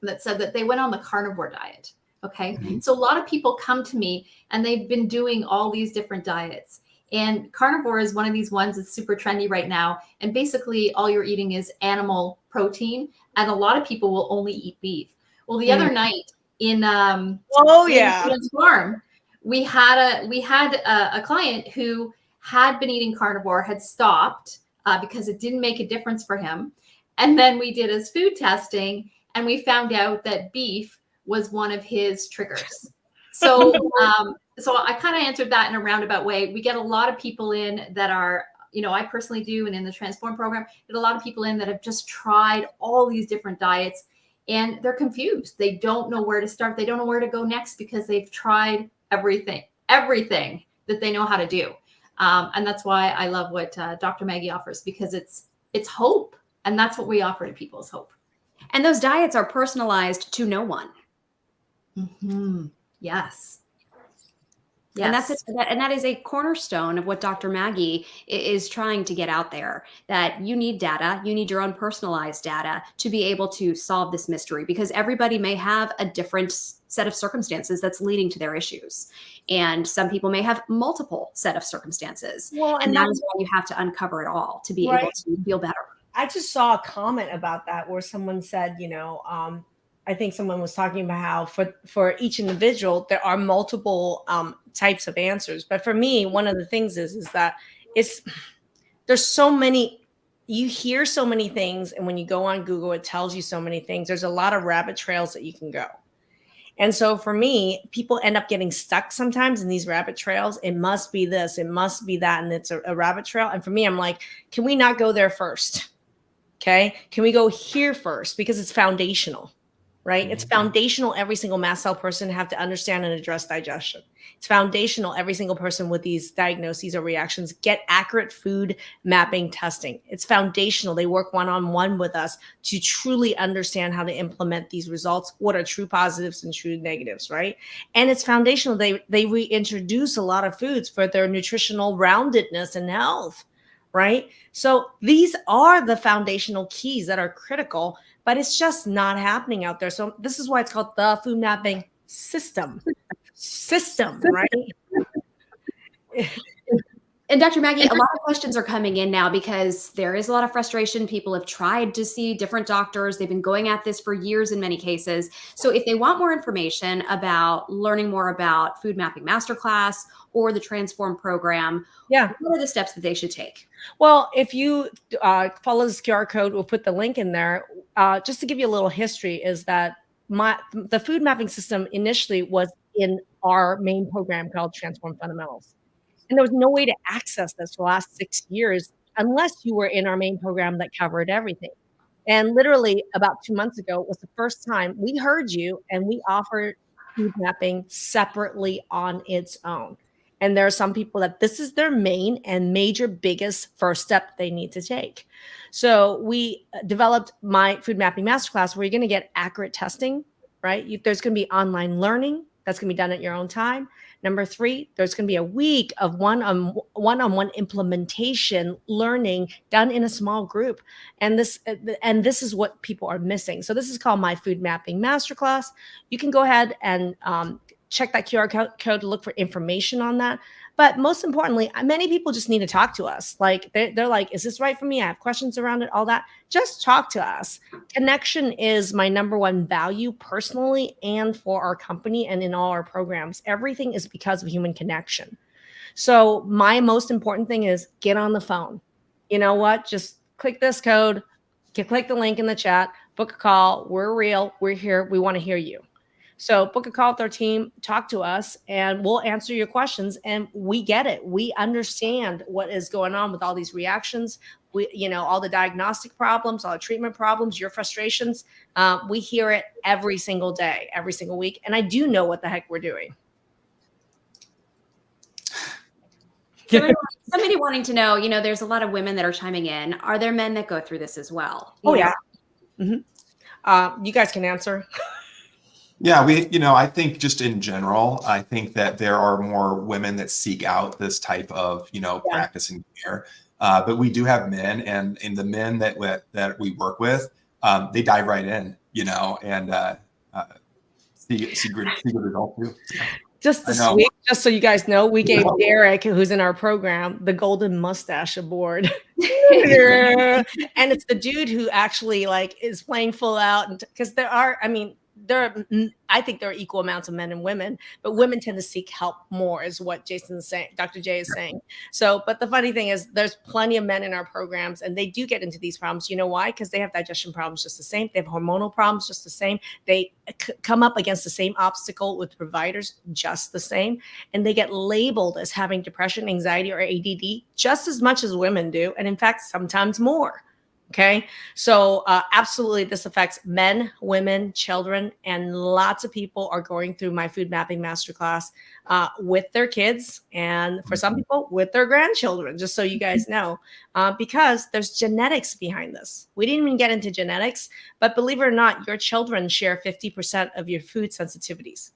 that said that they went on the carnivore diet. Okay. Mm-hmm. So a lot of people come to me and they've been doing all these different diets. And carnivore is one of these ones that's super trendy right now. And basically all you're eating is animal protein. And a lot of people will only eat beef. Well, the other night in Farm, we had a client who had been eating carnivore, had stopped because it didn't make a difference for him. And then we did his food testing, and we found out that beef was one of his triggers. So, so I kind of answered that in a roundabout way. We get a lot of people in that are, I personally do, and in the Transform program, get a lot of people in that have just tried all these different diets, and they're confused. They don't know where to start. They don't know where to go next because they've tried everything that they know how to do. And that's why I love what Dr. Maggie offers, because it's hope. And that's what we offer to people, is hope. And those diets are personalized to no one. Mm-hmm. Yes. Yes. And that is a cornerstone of what Dr. Maggie is trying to get out there, that you need data, you need your own personalized data to be able to solve this mystery, because everybody may have a different set of circumstances that's leading to their issues. And some people may have multiple set of circumstances. Well, and that is why you have to uncover it all to be able to feel better. I just saw a comment about that where someone said, I think someone was talking about how for each individual, there are multiple types of answers. But for me, one of the things is that there's so many, you hear so many things. And when you go on Google, it tells you so many things. There's a lot of rabbit trails that you can go. And so for me, people end up getting stuck sometimes in these rabbit trails. It must be this, it must be that. And it's a rabbit trail. And for me, I'm like, can we not go there first? Okay. Can we go here first? Because it's foundational. Right? It's foundational. Every single mast cell person have to understand and address digestion. It's foundational. Every single person with these diagnoses or reactions get accurate food mapping testing. It's foundational. They work one-on-one with us to truly understand how to implement these results. What are true positives and true negatives, right? And it's foundational. They reintroduce a lot of foods for their nutritional roundedness and health, right? So these are the foundational keys that are critical, but it's just not happening out there. So this is why it's called the food mapping system, right? And Dr. Maggie, a lot of questions are coming in now because there is a lot of frustration. People have tried to see different doctors. They've been going at this for years in many cases. So if they want more information about learning more about Food Mapping Masterclass or the Transform program, what are the steps that they should take? Well, if you follow this QR code, we'll put the link in there. Just to give you a little history is that the food mapping system initially was in our main program called Transform Fundamentals. And there was no way to access this for the last 6 years unless you were in our main program that covered everything. And literally about 2 months ago was the first time we heard you and we offered food mapping separately on its own. And there are some people that this is their main and major biggest first step they need to take. So we developed my Food Mapping Masterclass where you're going to get accurate testing, right? There's going to be online learning that's going to be done at your own time. Number 3, there's going to be a week of one-on-one implementation learning done in a small group. And this is what people are missing. So this is called my Food Mapping Masterclass. You can go ahead and check that QR code to look for information on that. But most importantly, many people just need to talk to us. Like they're like, is this right for me? I have questions around it, all that. Just talk to us. Connection is my number one value personally and for our company and in all our programs. Everything is because of human connection. So my most important thing is get on the phone. You know what? Just click this code, click the link in the chat, book a call. We're real. We're here. We want to hear you. So book a call with our team, talk to us, and we'll answer your questions. And we get it. We understand what is going on with all these reactions. All the diagnostic problems, all the treatment problems, your frustrations. We hear it every single day, every single week. And I do know what the heck we're doing. Somebody wanting to know, there's a lot of women that are chiming in. Are there men that go through this as well? Yeah. Mm-hmm. You guys can answer. Yeah, I think just in general, I think that there are more women that seek out this type of, practice and care. But we do have men, and in the men that we work with, they dive right in, and see good results too. Just this week, just so you guys know, we gave Derek, who's in our program, the Golden Mustache Award. And it's the dude who actually is playing full out. Because I think there are equal amounts of men and women, but women tend to seek help more, is what Jason's saying, Dr. J is saying. So, but the funny thing is there's plenty of men in our programs and they do get into these problems. You know why? Because they have digestion problems just the same. They have hormonal problems just the same. They come up against the same obstacle with providers just the same. And they get labeled as having depression, anxiety, or ADD just as much as women do. And in fact, sometimes more. Okay. So absolutely, this affects men, women, children, and lots of people are going through my food mapping masterclass with their kids. And for some people with their grandchildren, just so you guys know, because there's genetics behind this. We didn't even get into genetics, but believe it or not, your children share 50% of your food sensitivities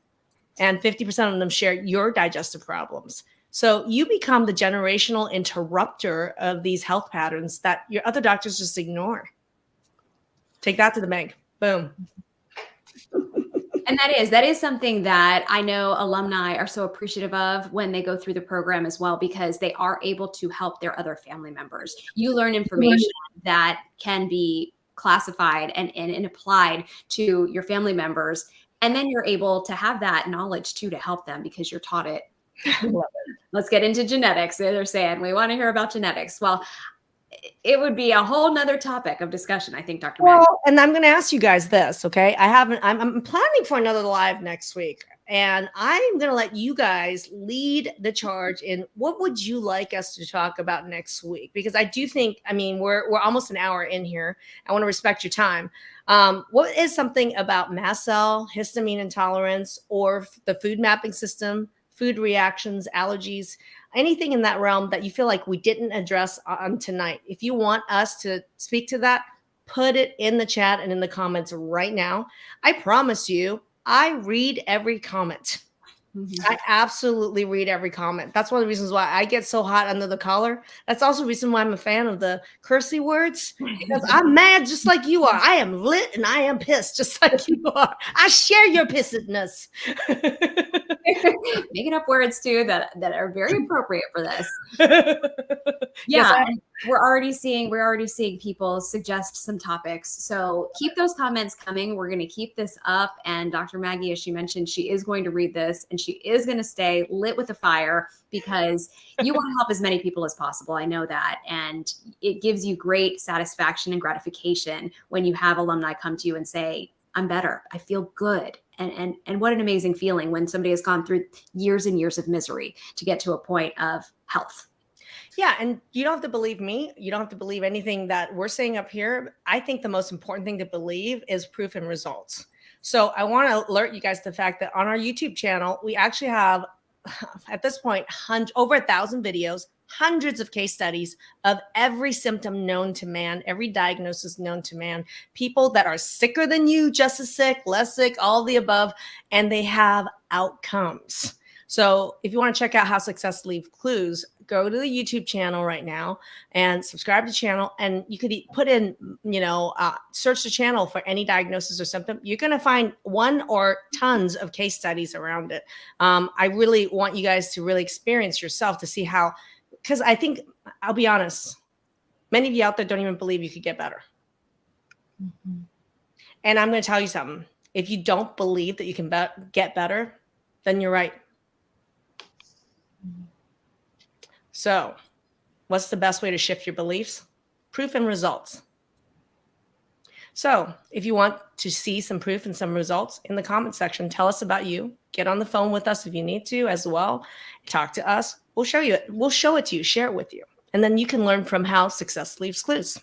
and 50% of them share your digestive problems. So you become the generational interrupter of these health patterns that your other doctors just ignore. Take that to the bank. Boom. And that is something that I know alumni are so appreciative of when they go through the program as well, because they are able to help their other family members. You learn information that can be classified and applied to your family members. And then you're able to have that knowledge too, to help them because you're taught it. Let's get into genetics. They're saying we want to hear about genetics. Well, it would be a whole nother topic of discussion, I think, Dr. Maggie. Well, and I'm going to ask you guys this, okay? I'm planning for another live next week, and I'm going to let you guys lead the charge in what would you like us to talk about next week? Because I do think, I mean, we're almost an hour in here. I want to respect your time. What is something about mast cell, histamine intolerance, or the food mapping system, food reactions, allergies, anything in that realm that you feel like we didn't address on tonight? If you want us to speak to that, put it in the chat and in the comments right now. I promise you, I read every comment. I absolutely read every comment. That's one of the reasons why I get so hot under the collar. That's also the reason why I'm a fan of the cursey words, because I'm mad just like you are. I am lit and I am pissed just like you are. I share your pissedness. Making up words too that are very appropriate for this. Yes, we're already seeing people suggest some topics. So keep those comments coming. We're going to keep this up. And Dr. Maggie, as she mentioned, she is going to read this and she is going to stay lit with the fire because you want to help as many people as possible. I know that. And it gives you great satisfaction and gratification when you have alumni come to you and say, I'm better. I feel good. And what an amazing feeling when somebody has gone through years and years of misery to get to a point of health. Yeah. And you don't have to believe me. You don't have to believe anything that we're saying up here. I think the most important thing to believe is proof and results. So I want to alert you guys to the fact that on our YouTube channel, we actually have, at this point, over 1,000 videos, hundreds of case studies of every symptom known to man, every diagnosis known to man, people that are sicker than you, just as sick, less sick, all the above, and they have outcomes. So if you want to check out how success leaves clues, go to the YouTube channel right now and subscribe to the channel. And you could put in, search the channel for any diagnosis or symptom. You're going to find one or tons of case studies around it. I really want you guys to really experience yourself to see how, because I think, I'll be honest, many of you out there don't even believe you could get better. Mm-hmm. And I'm going to tell you something. If you don't believe that you can get better, then you're right. So what's the best way to shift your beliefs? Proof and results. So if you want to see some proof and some results in the comment section, tell us about you. Get on the phone with us if you need to as well. Talk to us. We'll show you it. We'll show it to you, share it with you. And then you can learn from how success leaves clues.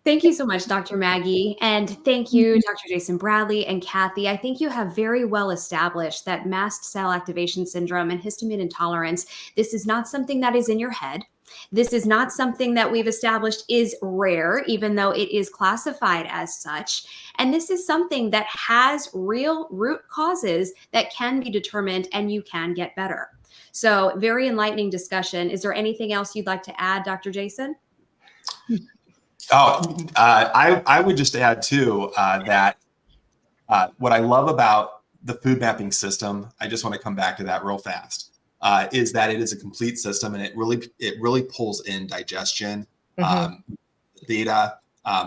Thank you so much, Dr. Maggie. And thank you, Dr. Jason Bradley and Kathy. I think you have very well established that mast cell activation syndrome and histamine intolerance, this is not something that is in your head. This is not something that we've established is rare, even though it is classified as such. And this is something that has real root causes that can be determined and you can get better. So very enlightening discussion. Is there anything else you'd like to add, Dr. Jason? I would just add too that what I love about the food mapping system, I just want to come back to that real fast, is that it is a complete system and it really pulls in digestion data,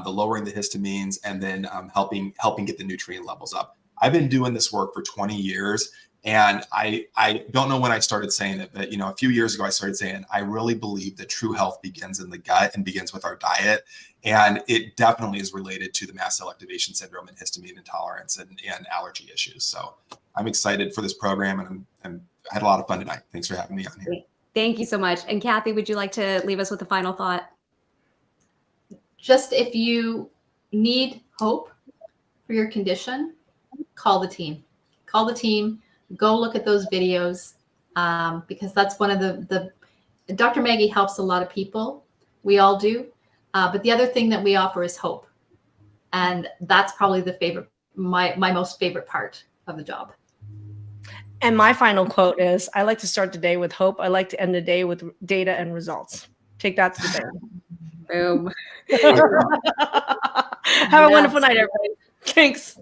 the lowering the histamines, and then helping get the nutrient levels up. I've been doing this work for 20 years. And I don't know when I started saying it, but a few years ago I started saying I really believe that true health begins in the gut and begins with our diet, and it definitely is related to the mast cell activation syndrome and histamine intolerance and allergy issues. So I'm excited for this program, and I had a lot of fun tonight. Thanks for having me on here. Thank you so much. And Kathy, would you like to leave us with a final thought? Just if you need hope for your condition, call the team. Call the team. Go look at those videos, because that's one of the Dr. Maggie helps a lot of people. We all do. But the other thing that we offer is hope. And that's probably my most favorite part of the job. And my final quote is, I like to start the day with hope. I like to end the day with data and results. Take that to the bank. Boom. Have a wonderful night, everybody. Thanks.